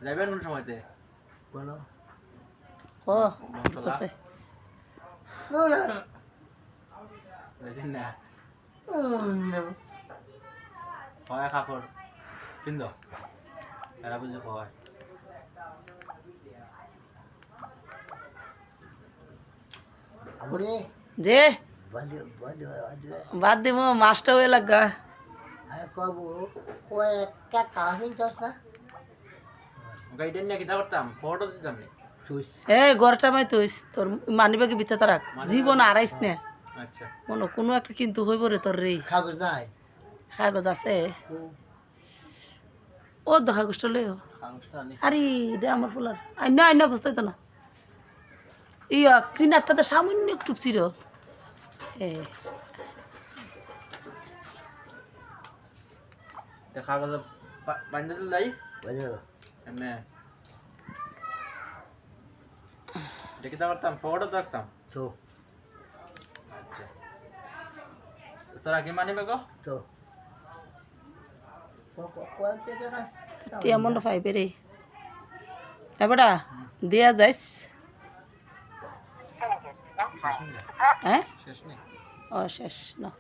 যাবেন কোন সময়তে বলো ও আছে বুঝছেন না হয় কাপড় পিন্দ এরা বুঝে হয় আপনি যে বন্ধু বন্ধু বাদ দিব মাছটা হয়ে লাগা আর কবু কয়েকটা কাহিনী চাস না গাইডেন নিয়ে কিতা করতাম ফটো দিতাম নি তুই গড়টা মাই তুইস তোর মানিবাগে ভিতরে তারা জীবন আড়াইস না আচ্ছা কোনো একটা কিন্তু হইব রে তোর রে কাগজ নাই কাগজ আছে ও তো কাগজটা লই কাগজটা আনি আরে রে আমার ফুলার আইনা খুঁজতে তো না ইয়া কিনারটাতে সামান্য একটু ছিল কাগজ বান্ধে দিল দাই বুঝলো এমনি এটা কিতা করতাম ফটো রাখতাম তো আচ্ছা তোরা কি মানি বেগো তো তুই এমন পাইবে রে এবারটা দিয়া যাইস হ্যাঁ শেষ নেই ও শেষ না